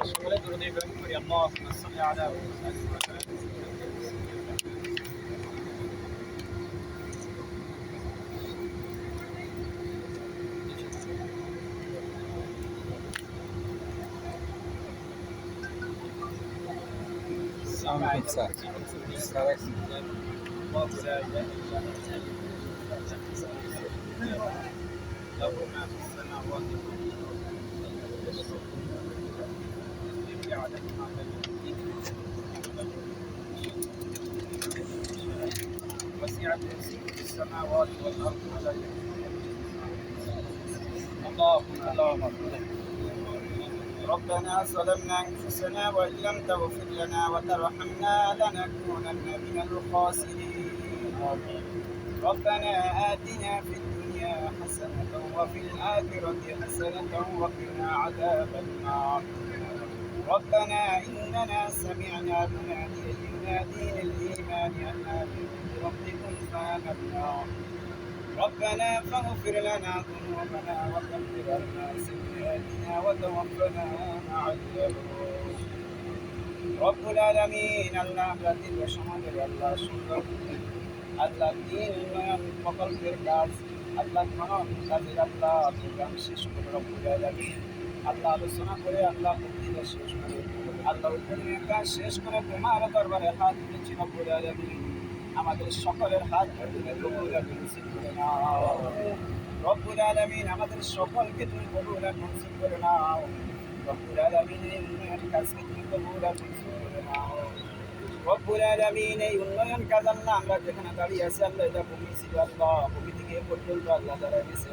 সকলে দরুদ ইব্রাহিম করি আল্লাহুম্মা সাল্লি আলা وسع كرسيه السماوات والارض اللهم ربنا ظلمنا انفسنا وان لم تغفر لنا وترحمنا لنكونن من الخاسرين ربنا آتنا في الدنيا حسنة وفي الآخرة حسنة وقنا عذاب النار ربنا إننا سمعنا مناديا ينادي للإيمان أن آمنوا بربكم فآمنا ربنا فاغفر لنا ذنوبنا وكفر عنا سيئاتنا وتوفنا مع الأبرار رب العالمين আল্লাহ রাতের সমাজের আল্লাহ সুন্দর আল্লাহ দিন উন্নয়ন প্রকল্পের কাজ আল্লাহ খনন কাজের আল্লাহ প্রোগ্রাম শেষ করে রব্বুল আলামিন আল্লাহ আলোচনা করে আল্লাহ বক্তৃতা শেষ করে আল্লাহ উদ্বোধনের কাজ শেষ করে তোমার দরবারে হাত তুলেছি রব্বুল আলামিন আমাদের সকলের হাত ধরে কবুল আর মঞ্জুর করে নাও রব্বুল আলামিন আমাদের সকলকে তুমি কবুল আর মঞ্জুর করে নাও রব্বুল আলামিন এই উন্নয়ন কাজকে তুমি কবুল আর মঞ্জুর করে নাও রব্বুল আলামিন এই উন্নয়ন কাজ আল্লাহ আমরা যেখানে দাঁড়িয়ে আছি আল্লাহ এটা ভূমি ছিল আল্লাহ ভূমি থেকে এ পর্যন্ত আল্লাহ দাঁড়ায় গেছে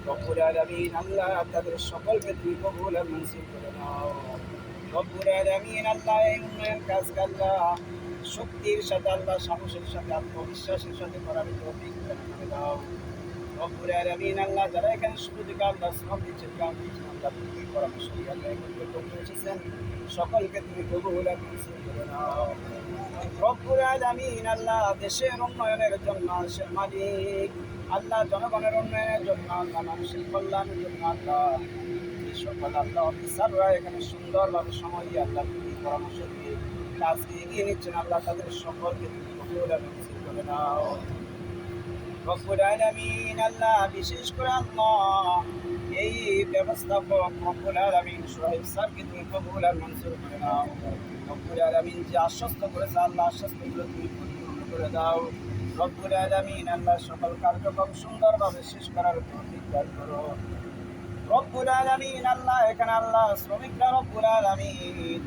রব্বুল আলামিন আল্লাহ তাদের সকলকে তুমি কবুল আর মঞ্জুর করে নাও রব্বুল আলামিন আল্লাহ এই উন্নয়ন কাজ আল্লাহ শক্তির সাথে আল্লাহ সাহসের সাথে আত্মবিশ্বাসের সাথে করার তৌফিক দান করে দাও রব্বুল আলামিন আল্লাহ যারা এখানে শুরু থেকে আল্লাহ শ্রম দিচ্ছেন কাম দিচ্ছেন আল্লাহ তুমি পরামর্শ দিয়ে আল্লাহ এগুলো তোমরা এসেছেন সকলকে তুমি কবুল আর মঞ্জুর করে নাও রব্বুল আলামিন আল্লাহ দেশের উন্নয়নের জন্য দেশের মালিক আল্লাহ জনগণের উন্নয়নের জন্য আল্লাহ মানুষের কল্যাণের জন্য আল্লাহ এই সকল আল্লাহ অফিসাররা এখানে সুন্দরভাবে সময় দিয়ে আল্লাহ তুমি পরামর্শ দিয়ে কাজকে এগিয়ে নিচ্ছেন আল্লাহ তাদের সকলকে তুমি কবুল আর মঞ্জুর করে নাও রব্বুল আলামিন আল্লাহ বিশেষ করে আল্লাহ এই ব্যবস্থাপক রব্বুল আলামিন সোহেব স্যারকে তুমি কবুল আর মঞ্জুর করে নাও রব্বুল আলামিন যে আশ্বস্ত করেছে আল্লাহ আশ্বস্তগুলো তুমি পরিপূর্ণ করে দাও রব্বুল আলামিন আল্লাহ সকল কার্যক্রম সুন্দরভাবে শেষ করার তৌফিক দান করো রব্বুল আলামিন আল্লাহ এখানে আল্লাহ শ্রমিকরা রব্বুল আলামিন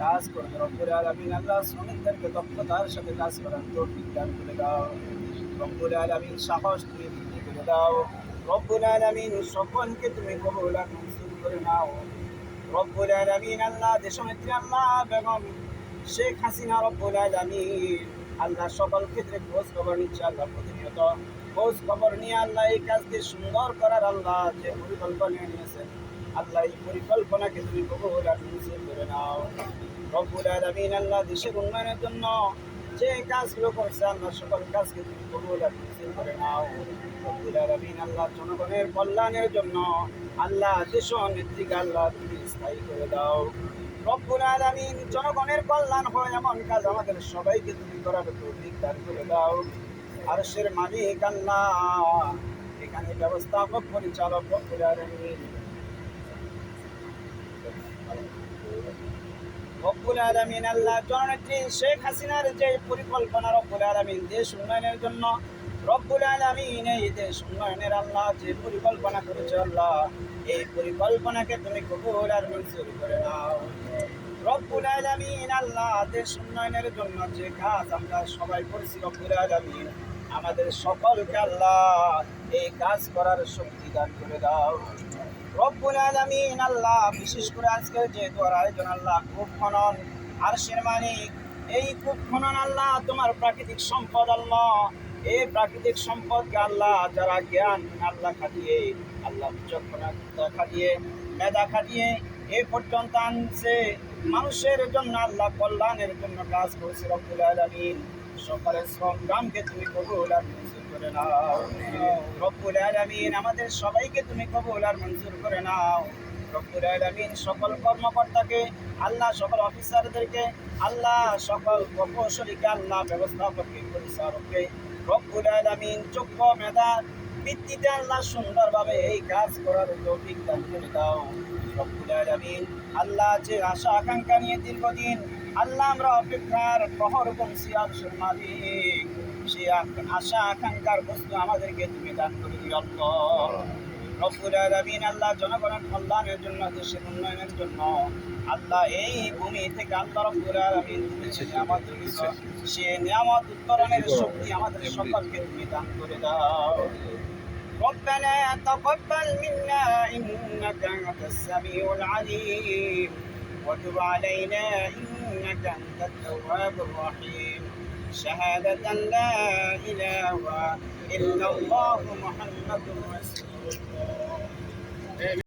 কাজ করবে রব্বুল আলামিন আল্লাহ শ্রমিকদেরকে দক্ষতার সাথে কাজ করার তৌফিক দান করে দাও রব্বুল আলামিন সাহস তুমি বৃদ্ধি করে দাও রব্বুল আলামিন সকলকে তুমি কবুল আর মঞ্জুর করে নাও রব্বুল আলামিন আল্লাহ দেশনেত্রী আল্লাহ বেগম শেখ হাসিনা রব্বুল আলামিন আল্লাহ সকল ক্ষেত্রে খোঁজ খবর নিচ্ছে আল্লাহ প্রতিনিয়ত খোঁজ খবর নিয়ে আল্লাহ এই কাজকে সুন্দর করার আল্লাহ যে পরিকল্পনা নিয়েছেন আল্লাহ এই পরিকল্পনাকে তুমি কবুল আর মঞ্জুর করে নাও রব্বুল আলামিন আল্লাহ দেশের উন্নয়নের জন্য যে কাজগুলো করছে আল্লাহ সকল কাজকে তুমি কবুল আর মঞ্জুর করে নাও রব্বুল আলামিন আল্লাহ জনগণের কল্যাণের জন্য আল্লাহ দেশ নেত্রীকে আল্লাহ তুমি স্থায়ী করে দাও রব্বুল আলামিন জনগণের কল্যাণ হয় এমন কাজ আমাদের সবাইকে তুমি করার তৌফিক দান করে দাও আরশের মালিক আল্লাহ এখানে ব্যবস্থাপক পরিচালক রব্বুল আলামিন রব্বুল আলামিন আল্লাহ জননেত্রী শেখ হাসিনার যে পরিকল্পনা রব্বুল আলামিন দেশ উন্নয়নের জন্য রব্বুল আলামিন এই দেশ উন্নয়নের আল্লাহ যে পরিকল্পনা করেছে আল্লাহ এই পরিকল্পনাকে তুমি কবুল আর মঞ্জুর করে নাও রব্বুল আলামিন আল্লাহ দেশ উন্নয়নের জন্য যে কাজ আমরা সবাই করছি রব্বুল আলামিন আমাদের সকলকে আল্লাহ এই কাজ করার শক্তি দান করে দাও রব্বুল আলামিন আল্লাহ বিশেষ করে আজকের যে দোয়ার আয়োজন আল্লাহ কূপ খনন আরশের মালিক এই কূপ খনন আল্লাহ তোমার প্রাকৃতিক সম্পদ আল্লাহ এই প্রাকৃতিক সম্পদকে আল্লাহ যারা জ্ঞান আল্লাহ খাটিয়ে আল্লাহ বিচক্ষণতা খাটিয়ে মেধা খাটিয়ে এ পর্যন্ত আনছে মানুষের জন্য আল্লাহ কল্যাণের জন্য কাজ করছে রব্বুল আলামিন। সকলের সংগ্রামকে তুমি কবুল আর মঞ্জুর করে নাও রব্বুল আলামিন। আমাদের সবাইকে তুমি কবুল আর মঞ্জুর করে নাও রব্বুল আলামিন। সকল কর্মকর্তাকে আল্লাহ, সকল অফিসারদেরকে আল্লাহ, সকল প্রকৌশলীকে আল্লাহ, ব্যবস্থাপককে, পরিচালককে রব্বুল আলামিন যোগ্য মেধা ভিত্তিতে আল্লাহ সুন্দরভাবে এই কাজ করার তৌফিক দান করে দাও রব্বুল আলামিন। আল্লাহ, যে আশা আকাঙ্ক্ষা নিয়ে দীর্ঘদিন আল্লাহ আমরা অপেক্ষার প্রহর গুনছি আরশের মালিক, সেই আশা আকাঙ্ক্ষার বস্তু আমাদেরকে তুমি দান করে দিও আল্লাহ রব্বুল আলামিন। আল্লাহ, জনগণের কল্যাণের জন্য, দেশের উন্নয়নের জন্য আল্লাহ এই ভূমি থেকে আল্লাহ রব্বুল আলামিন তুমি যে নিয়ামত দিয়েছ, সে নিয়ামত উত্তরণের শক্তি আমাদের সকলকে তুমি দান করে দাও। ربنا تقبل منا إنك أنت السميع العليم وتب علينا إنك أنت التواب الرحيم. شهادة لا إله إلا الله محمد رسول الله.